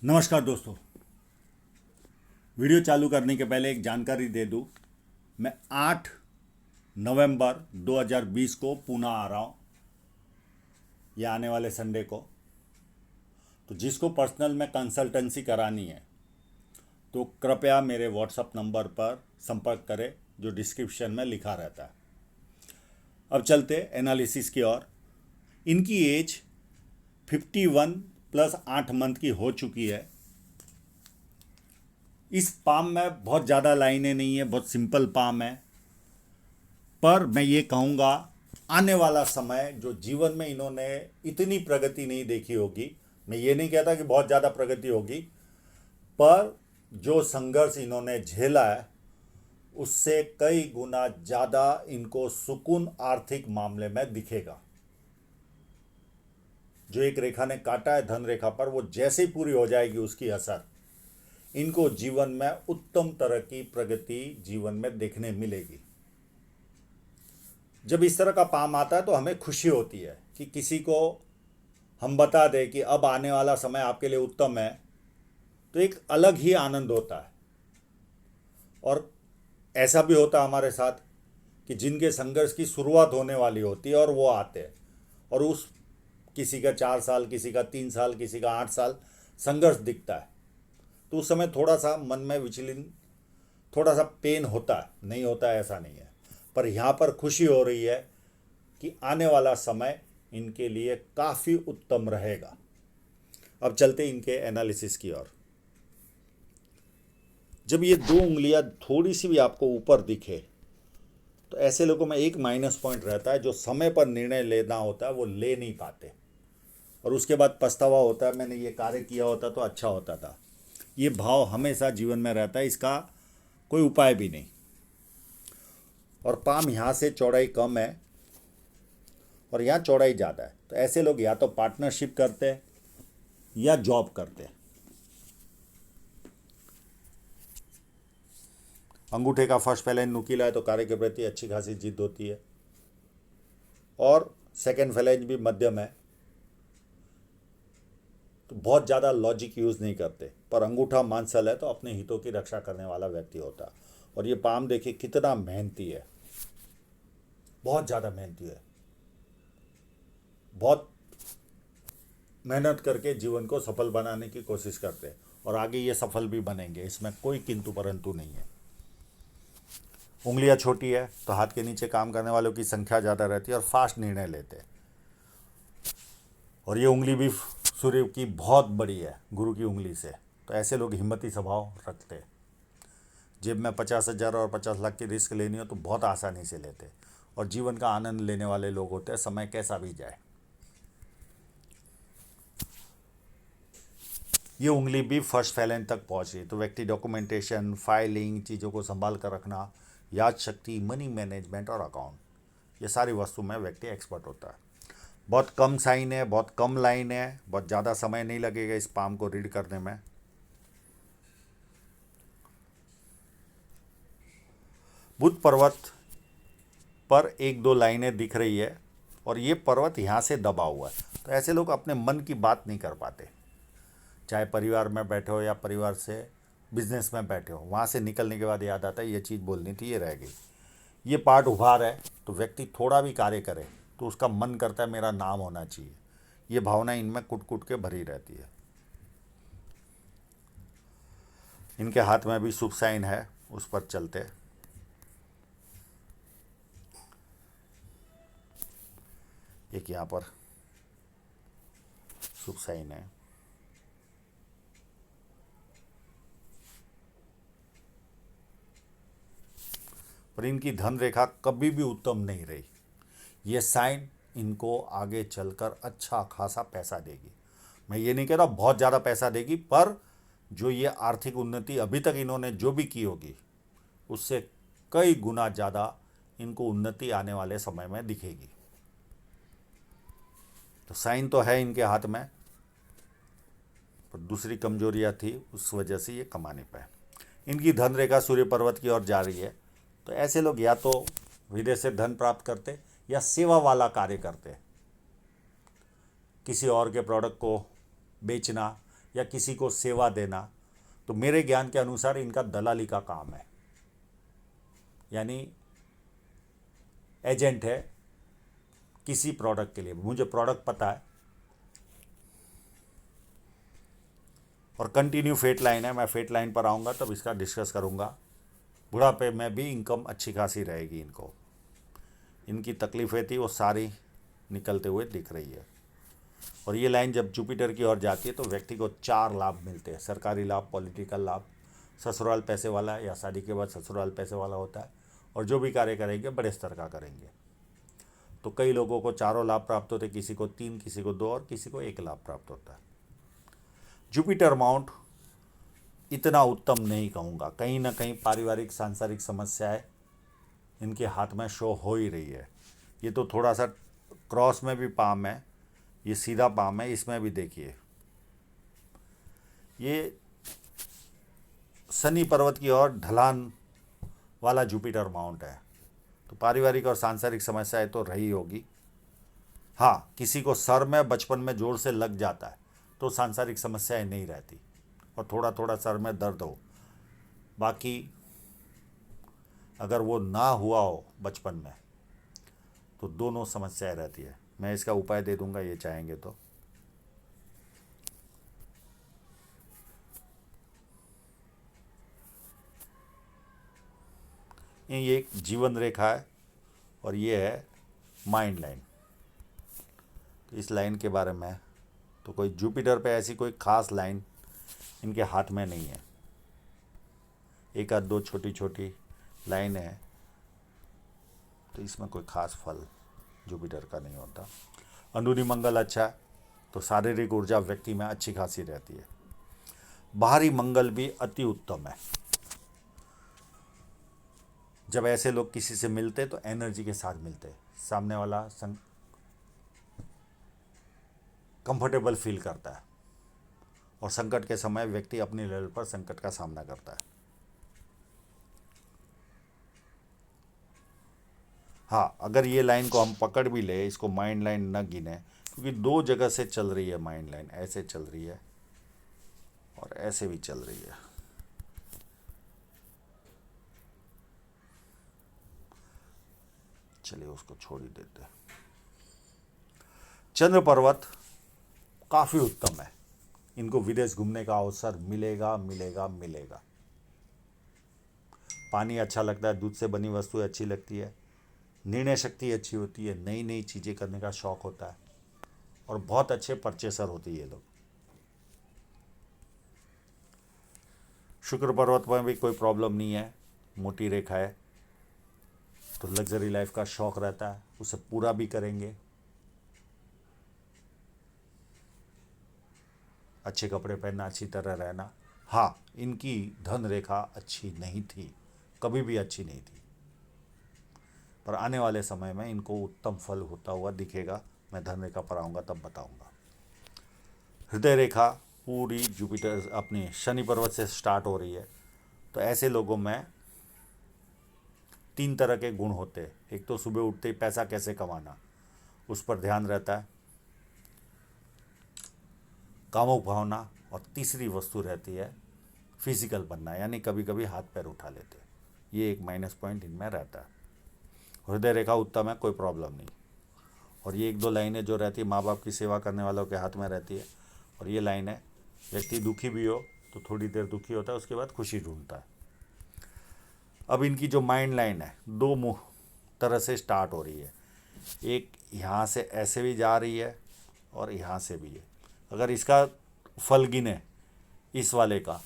नमस्कार दोस्तों। वीडियो चालू करने के पहले एक जानकारी दे दूं। मैं 8 नवंबर 2020 को पुणे आ रहा हूं, ये आने वाले संडे को। तो जिसको पर्सनल में कंसल्टेंसी करानी है तो कृपया मेरे व्हाट्सएप नंबर पर संपर्क करें, जो डिस्क्रिप्शन में लिखा रहता है। अब चलते एनालिसिस की ओर। इनकी एज 51 प्लस 8 मंथ की हो चुकी है। इस पाम में बहुत ज़्यादा लाइनें नहीं है, बहुत सिंपल पाम है। पर मैं ये कहूँगा, आने वाला समय जो जीवन में इन्होंने इतनी प्रगति नहीं देखी होगी। मैं ये नहीं कहता कि बहुत ज़्यादा प्रगति होगी, पर जो संघर्ष इन्होंने झेला है उससे कई गुना ज़्यादा इनको सुकून आर्थिक मामले में दिखेगा। जो एक रेखा ने काटा है धन रेखा पर, वो जैसे ही पूरी हो जाएगी उसकी असर इनको जीवन में उत्तम तरह की प्रगति जीवन में देखने मिलेगी। जब इस तरह का पाम आता है तो हमें खुशी होती है कि किसी को हम बता दें कि अब आने वाला समय आपके लिए उत्तम है, तो एक अलग ही आनंद होता है। और ऐसा भी होता है हमारे साथ कि जिनके संघर्ष की शुरुआत होने वाली होती है और वो आते हैं, और उस किसी का 4 साल, किसी का 3 साल, किसी का 8 साल संघर्ष दिखता है। तो उस समय थोड़ा सा मन में विचलन, थोड़ा सा पेन होता है, नहीं होता है ऐसा नहीं है। पर यहाँ पर खुशी हो रही है कि आने वाला समय इनके लिए काफ़ी उत्तम रहेगा। अब चलते इनके एनालिसिस की ओर। जब ये दो उंगलियां थोड़ी सी भी आपको ऊपर दिखे तो ऐसे लोगों में एक माइनस पॉइंट रहता है, जो समय पर निर्णय लेना होता है वो ले नहीं पाते, और उसके बाद पछतावा होता है, मैंने ये कार्य किया होता तो अच्छा होता था। ये भाव हमेशा जीवन में रहता है, इसका कोई उपाय भी नहीं। और पाम यहाँ से चौड़ाई कम है और यहाँ चौड़ाई ज़्यादा है, तो ऐसे लोग या तो पार्टनरशिप करते हैं या जॉब करते हैं। अंगूठे का फर्स्ट फैलेंज नुकीला है तो कार्य के प्रति अच्छी खासी जिद होती है, और सेकंड फैलेंज भी मध्यम है तो बहुत ज़्यादा लॉजिक यूज़ नहीं करते। पर अंगूठा मांसल है तो अपने हितों की रक्षा करने वाला व्यक्ति होता है। और ये पाम देखिए कितना मेहनती है, बहुत ज़्यादा मेहनती है, बहुत मेहनत करके जीवन को सफल बनाने की कोशिश करते हैं, और आगे ये सफल भी बनेंगे, इसमें कोई किंतु परंतु नहीं है। उंगलियां छोटी है तो हाथ के नीचे काम करने वालों की संख्या ज़्यादा रहती है और फास्ट निर्णय लेते हैं। और ये उंगली भी सूर्य की बहुत बड़ी है, गुरु की उंगली से, तो ऐसे लोग हिम्मती स्वभाव रखते हैं। जेब में 50,000 और 50 लाख की रिस्क लेनी हो तो बहुत आसानी से लेते हैं, और जीवन का आनंद लेने वाले लोग होते हैं, समय कैसा भी जाए। ये उंगली भी फर्स्ट फैलेंज तक पहुंच रही, तो व्यक्ति डॉक्यूमेंटेशन, फाइलिंग, चीज़ों को संभाल कर रखना, याद शक्ति, मनी मैनेजमेंट और अकाउंट, ये सारी वस्तु में व्यक्ति एक्सपर्ट होता है। बहुत कम साइन है, बहुत कम लाइन है, बहुत ज़्यादा समय नहीं लगेगा इस पाम को रीड करने में। बुद्ध पर्वत पर एक दो लाइनें दिख रही है, और ये पर्वत यहाँ से दबा हुआ है, तो ऐसे लोग अपने मन की बात नहीं कर पाते। चाहे परिवार में बैठे हो या परिवार से बिजनेस में बैठे हो, वहाँ से निकलने के बाद याद आता है ये चीज़ बोलनी थी, ये रह गई। ये पार्ट उभार है, तो व्यक्ति थोड़ा भी कार्य करे तो उसका मन करता है मेरा नाम होना चाहिए। ये भावना इनमें कुट कुट के भरी रहती है। इनके हाथ में भी शुभ साइन है, उस पर चलते। एक यहाँ पर शुभ साइन है। पर इनकी धन रेखा कभी भी उत्तम नहीं रही। ये साइन इनको आगे चलकर अच्छा खासा पैसा देगी। मैं ये नहीं कह रहा बहुत ज़्यादा पैसा देगी, पर जो ये आर्थिक उन्नति अभी तक इन्होंने जो भी की होगी उससे कई गुना ज़्यादा इनको उन्नति आने वाले समय में दिखेगी। तो साइन तो है इनके हाथ में, पर दूसरी कमजोरियाँ थी, उस वजह से ये कमा नहीं पाए। इनकी धन रेखा सूर्य पर्वत की ओर जा रही है, तो ऐसे लोग या तो विदेश से धन प्राप्त करते या सेवा वाला कार्य करते, किसी और के प्रोडक्ट को बेचना या किसी को सेवा देना, तो मेरे ज्ञान के अनुसार इनका दलाली का काम है, यानी एजेंट है किसी प्रोडक्ट के लिए। मुझे प्रोडक्ट पता है और कंटिन्यू फेट लाइन है, मैं फेट लाइन पर आऊँगा तब इसका डिस्कस करूँगा। बुढ़ापे में भी इनकम अच्छी खासी रहेगी इनको, इनकी तकलीफ़ें थी वो सारी निकलते हुए दिख रही है। और ये लाइन जब जुपिटर की ओर जाती है तो व्यक्ति को 4 लाभ मिलते हैं, सरकारी लाभ, पॉलिटिकल लाभ, ससुराल पैसे वाला है या शादी के बाद ससुराल पैसे वाला होता है, और जो भी कार्य करेंगे बड़े स्तर का करेंगे। तो कई लोगों को 4 लाभ प्राप्त होते, किसी को 3, किसी को 2 और किसी को 1 लाभ प्राप्त होता है। जुपिटर माउंट इतना उत्तम नहीं कहूँगा, कहीं ना कहीं पारिवारिक सांसारिक समस्याएं इनके हाथ में शो हो ही रही है। ये तो थोड़ा सा क्रॉस में भी पाम है, ये सीधा पाम है, इसमें भी देखिए ये शनि पर्वत की ओर ढलान वाला जुपिटर माउंट है। तो पारिवारिक और सांसारिक समस्याएं तो रही होगी। हाँ, किसी को सर में बचपन में जोर से लग जाता है तो सांसारिक समस्याएं नहीं रहती और थोड़ा थोड़ा सर में दर्द हो, बाकी अगर वो ना हुआ हो बचपन में तो दोनों समस्याएं रहती है। मैं इसका उपाय दे दूंगा ये चाहेंगे तो। ये एक जीवन रेखा है और ये है माइंड लाइन। तो इस लाइन के बारे में तो कोई जुपिटर पे ऐसी कोई खास लाइन इनके हाथ में नहीं है, एक आध दो छोटी छोटी लाइन है, तो इसमें कोई खास फल जुपिटर का नहीं होता। अंदरूनी मंगल अच्छा है तो शारीरिक ऊर्जा व्यक्ति में अच्छी खासी रहती है। बाहरी मंगल भी अति उत्तम है। जब ऐसे लोग किसी से मिलते तो एनर्जी के साथ मिलते, सामने वाला कंफर्टेबल फील करता है और संकट के समय व्यक्ति अपनी लेवल पर संकट का सामना करता है। हाँ, अगर ये लाइन को हम पकड़ भी ले, इसको माइंड लाइन न गिने, क्योंकि 2 जगह से चल रही है माइंड लाइन, ऐसे चल रही है और ऐसे भी चल रही है। चलिए उसको छोड़ ही देते हैं। चंद्र पर्वत काफ़ी उत्तम है, इनको विदेश घूमने का अवसर मिलेगा मिलेगा मिलेगा। पानी अच्छा लगता है, दूध से बनी वस्तुएं अच्छी लगती है, निर्णय शक्ति अच्छी होती है, नई नई चीज़ें करने का शौक़ होता है और बहुत अच्छे परचेसर होते हैं ये लोग। शुक्र पर्वत में भी कोई प्रॉब्लम नहीं है, मोटी रेखा है तो लग्जरी लाइफ का शौक़ रहता है, उसे पूरा भी करेंगे। अच्छे कपड़े पहनना, अच्छी तरह रहना। हाँ, इनकी धन रेखा अच्छी नहीं थी, कभी भी अच्छी नहीं थी, पर आने वाले समय में इनको उत्तम फल होता हुआ दिखेगा। मैं धन रेखा पर आऊँगा तब बताऊँगा। हृदय रेखा पूरी जुपिटर अपनी शनि पर्वत से स्टार्ट हो रही है, तो ऐसे लोगों में 3 तरह के गुण होते हैं। एक तो सुबह उठते ही पैसा कैसे कमाना, उस पर ध्यान रहता है, कामुक भावना, और तीसरी वस्तु रहती है फिजिकल बनना, यानी कभी कभी हाथ पैर उठा लेते। ये एक माइनस पॉइंट इनमें रहता है। हृदय रेखा उत्तम है, कोई प्रॉब्लम नहीं। और ये 1-2 लाइनें जो रहती है माँ बाप की सेवा करने वालों के हाथ में रहती है। और ये लाइन है, व्यक्ति दुखी भी हो तो थोड़ी देर दुखी होता है, उसके बाद खुशी ढूंढता है। अब इनकी जो माइंड लाइन है 2 तरह से स्टार्ट हो रही है, एक यहाँ से ऐसे भी जा रही है और यहाँ से भी है। अगर इसका फल गिने इस वाले का,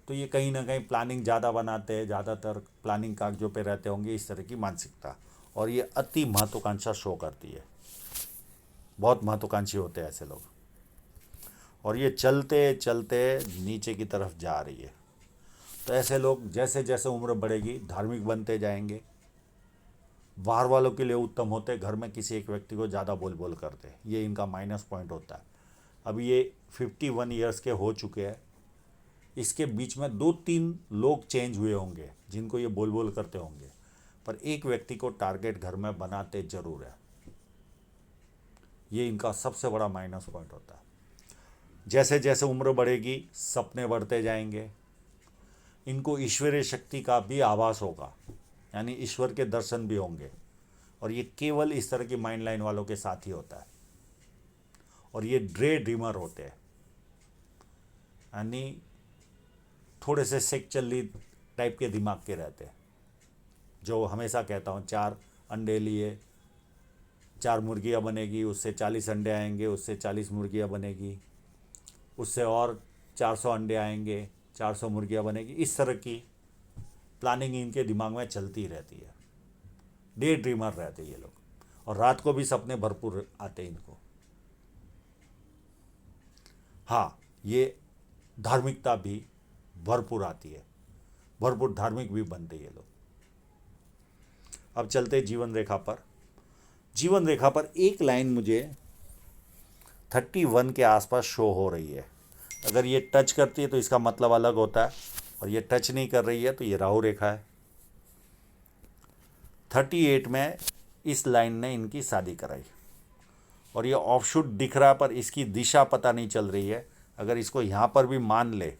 तो ये कहीं ना कहीं प्लानिंग ज़्यादा बनाते हैं, ज़्यादातर प्लानिंग कागजों पे रहते होंगे, इस तरह की मानसिकता। और ये अति महत्वाकांक्षा शो करती है, बहुत महत्वाकांक्षी होते हैं ऐसे लोग। और ये चलते चलते नीचे की तरफ जा रही है। तो ऐसे लोग जैसे जैसे उम्र बढ़ेगी धार्मिक बनते जाएंगे, बाहर वालों के लिए उत्तम होते, घर में किसी एक व्यक्ति को ज़्यादा बोल बोल करते, ये इनका माइनस पॉइंट होता है। अब ये 51 ईयर्स के हो चुके हैं, इसके बीच में 2-3 लोग चेंज हुए होंगे जिनको ये बोल बोल करते होंगे, पर एक व्यक्ति को टारगेट घर में बनाते जरूर है। ये इनका सबसे बड़ा माइनस पॉइंट होता है। जैसे जैसे उम्र बढ़ेगी सपने बढ़ते जाएंगे, इनको ईश्वरीय शक्ति का भी आभास होगा, यानी ईश्वर के दर्शन भी होंगे। और ये केवल इस तरह की माइंड लाइन वालों के साथ ही होता है। और ये ड्रे ड्रीमर होते हैं, यानी थोड़े से सेक्चुअली टाइप के दिमाग के रहते हैं। जो हमेशा कहता हूँ, 4 अंडे लिए 4 मुर्गियाँ बनेगी, उससे 40 अंडे आएंगे, उससे 40 मुर्गियाँ बनेगी, उससे और 400 अंडे आएंगे, 400 मुर्गियाँ बनेगी। इस तरह की प्लानिंग इनके दिमाग में चलती रहती है। डे ड्रीमर रहते हैं ये लोग, और रात को भी सपने भरपूर आते हैं इनको। हाँ, ये धार्मिकता भी भरपूर आती है, भरपूर धार्मिक भी बनते ये लोग। अब चलते जीवन रेखा पर। जीवन रेखा पर एक लाइन मुझे 31 के आसपास शो हो रही है। अगर ये टच करती है तो इसका मतलब अलग होता है, और ये टच नहीं कर रही है तो ये राहु रेखा है। 38 में इस लाइन ने इनकी शादी कराई, और ये ऑफशूट दिख रहा है पर इसकी दिशा पता नहीं चल रही है। अगर इसको यहाँ पर भी मान ले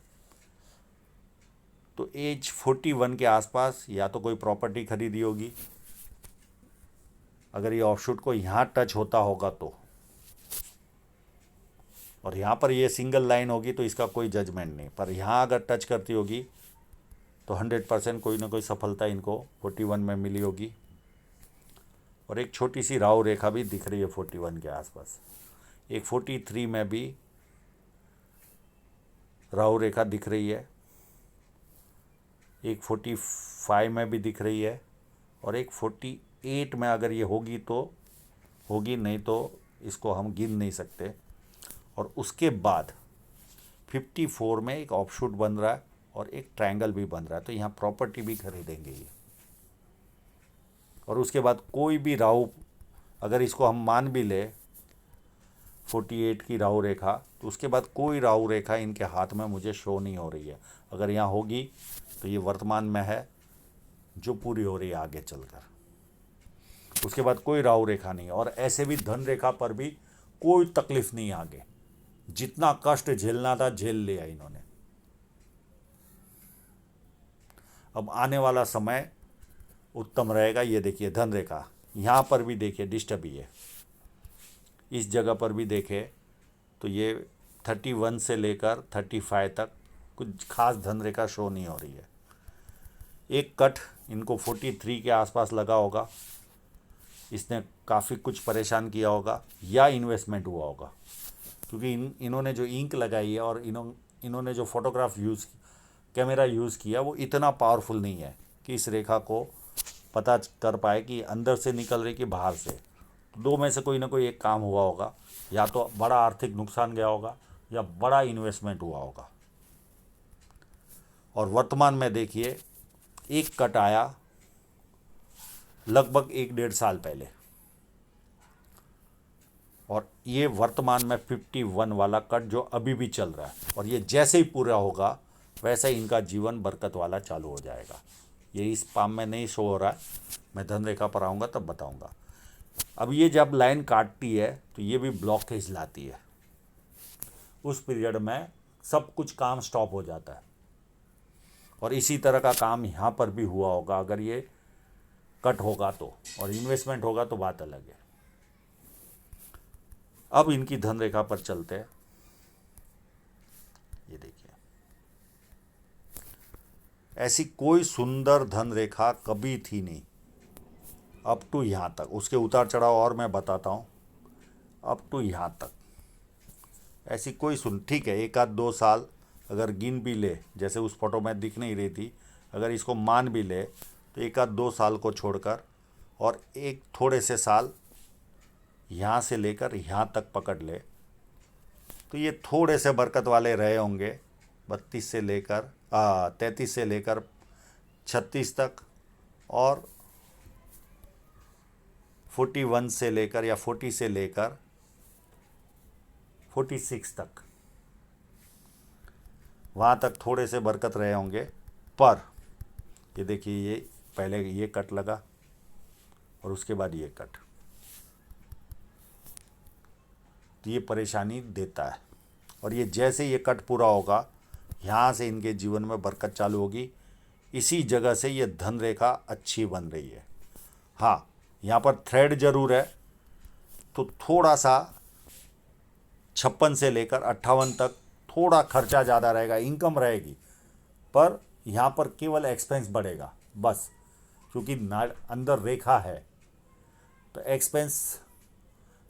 तो एज 41 के आसपास या तो कोई प्रॉपर्टी खरीदी होगी, अगर ये ऑफशूट को यहाँ टच होता होगा तो। और यहाँ पर ये सिंगल लाइन होगी तो इसका कोई जजमेंट नहीं, पर यहाँ अगर टच करती होगी तो 100% कोई ना कोई सफलता इनको 41 में मिली होगी। और एक छोटी सी राहु रेखा भी दिख रही है 41 के आसपास। एक 43 में भी राहु रेखा दिख रही है, एक 45 में भी दिख रही है, और एक 48 में अगर ये होगी तो होगी, नहीं तो इसको हम गिन नहीं सकते। और उसके बाद 54 में एक ऑफशूट बन रहा है और एक ट्रायंगल भी बन रहा है, तो यहाँ प्रॉपर्टी भी खरीदेंगे ये। और उसके बाद कोई भी राहु, अगर इसको हम मान भी ले 48 की राहु रेखा, तो उसके बाद कोई राहु रेखा इनके हाथ में मुझे शो नहीं हो रही है। अगर यहाँ होगी तो ये वर्तमान में है, जो पूरी हो रही है आगे चलकर। उसके बाद कोई राहु रेखा नहीं, और ऐसे भी धन रेखा पर भी कोई तकलीफ नहीं आगे। जितना कष्ट झेलना था झेल लिया इन्होंने। अब आने वाला समय उत्तम रहेगा। ये देखिए धन रेखा यहाँ पर भी देखिए डिस्टर्ब ही है, इस जगह पर भी देखे तो ये 31 से लेकर 35 तक कुछ खास धन रेखा शो नहीं हो रही है। एक कट इनको 43 के आसपास लगा होगा, इसने काफ़ी कुछ परेशान किया होगा या इन्वेस्टमेंट हुआ होगा, क्योंकि इन्होंने जो इंक लगाई है और इन्होंने जो फोटोग्राफ कैमरा यूज़ किया वो इतना पावरफुल नहीं है कि इस रेखा को पता कर पाए कि अंदर से निकल रही कि बाहर से। तो दो में से कोई ना कोई एक काम हुआ होगा, या तो बड़ा आर्थिक नुकसान गया होगा या बड़ा इन्वेस्टमेंट हुआ होगा। और वर्तमान में देखिए एक कट आया लगभग 1-1.5 साल पहले, और ये वर्तमान में 51 वाला कट जो अभी भी चल रहा है, और ये जैसे ही पूरा होगा वैसे ही इनका जीवन बरकत वाला चालू हो जाएगा। ये इस पाम में नहीं शो हो रहा है, मैं धन रेखा पर आऊँगा तब बताऊँगा। अब ये जब लाइन काटती है तो ये भी ब्लॉकेज लाती है, उस पीरियड में सब कुछ काम स्टॉप हो जाता है। और इसी तरह का काम यहाँ पर भी हुआ होगा अगर ये कट होगा तो, और इन्वेस्टमेंट होगा तो बात अलग है। अब इनकी धन रेखा पर चलते हैं। ये देखिए ऐसी कोई सुंदर धन रेखा कभी थी नहीं अप टू यहाँ तक। उसके उतार चढ़ाव और मैं बताता हूँ। अप टू यहाँ तक ऐसी कोई ठीक है, 1-2 साल अगर गिन भी ले, जैसे उस फोटो में दिख नहीं रही थी, अगर इसको मान भी ले तो 1-2 साल को छोड़कर और एक थोड़े से साल यहाँ से लेकर यहाँ तक पकड़ ले तो ये थोड़े से बरकत वाले रहे होंगे। 32 से लेकर 33 से लेकर 36 तक, और 41 से लेकर या 40 से लेकर 46 तक, वहाँ तक थोड़े से बरकत रहे होंगे। पर ये देखिए ये पहले ये कट लगा और उसके बाद ये कट, तो ये परेशानी देता है। और ये जैसे ये कट पूरा होगा, यहाँ से इनके जीवन में बरकत चालू होगी। इसी जगह से ये धन रेखा अच्छी बन रही है। हाँ, यहाँ पर थ्रेड जरूर है, तो थोड़ा सा 56 से लेकर 58 तक थोड़ा खर्चा ज़्यादा रहेगा, इनकम रहेगी, पर यहाँ पर केवल एक्सपेंस बढ़ेगा बस, क्योंकि अंदर रेखा है तो एक्सपेंस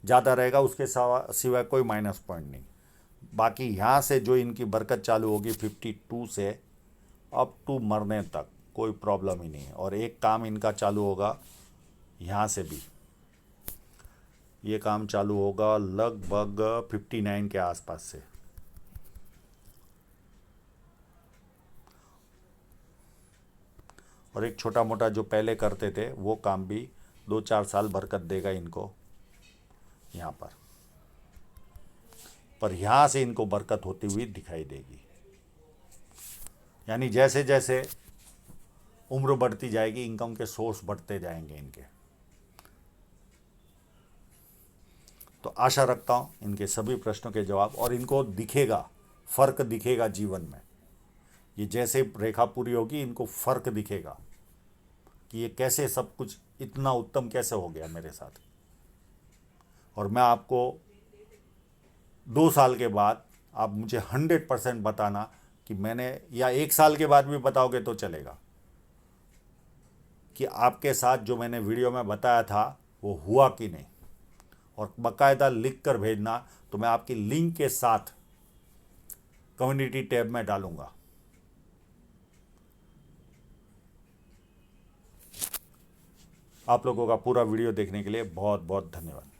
ज़्यादा रहेगा, उसके सिवाय कोई माइनस पॉइंट नहीं। बाकी यहाँ से जो इनकी बरकत चालू होगी 52 से अप टू मरने तक कोई प्रॉब्लम ही नहीं है। और एक काम इनका चालू होगा यहाँ से भी, ये काम चालू होगा लगभग 59 के आसपास से। और एक छोटा मोटा जो पहले करते थे वो काम भी 2-4 साल बरकत देगा इनको यहाँ पर यहाँ से इनको बरकत होती हुई दिखाई देगी। यानी जैसे जैसे उम्र बढ़ती जाएगी, इनकम के सोर्स बढ़ते जाएंगे इनके। तो आशा रखता हूँ इनके सभी प्रश्नों के जवाब, और इनको दिखेगा, फर्क दिखेगा जीवन में। ये जैसे रेखा पूरी होगी इनको फर्क दिखेगा कि ये कैसे सब कुछ इतना उत्तम कैसे हो गया मेरे साथ। और मैं आपको 2 साल के बाद आप मुझे 100% बताना कि मैंने, या 1 साल के बाद भी बताओगे तो चलेगा, कि आपके साथ जो मैंने वीडियो में बताया था वो हुआ कि नहीं। और बाकायदा लिख कर भेजना, तो मैं आपकी लिंक के साथ कम्युनिटी टैब में डालूंगा। आप लोगों का पूरा वीडियो देखने के लिए बहुत बहुत धन्यवाद।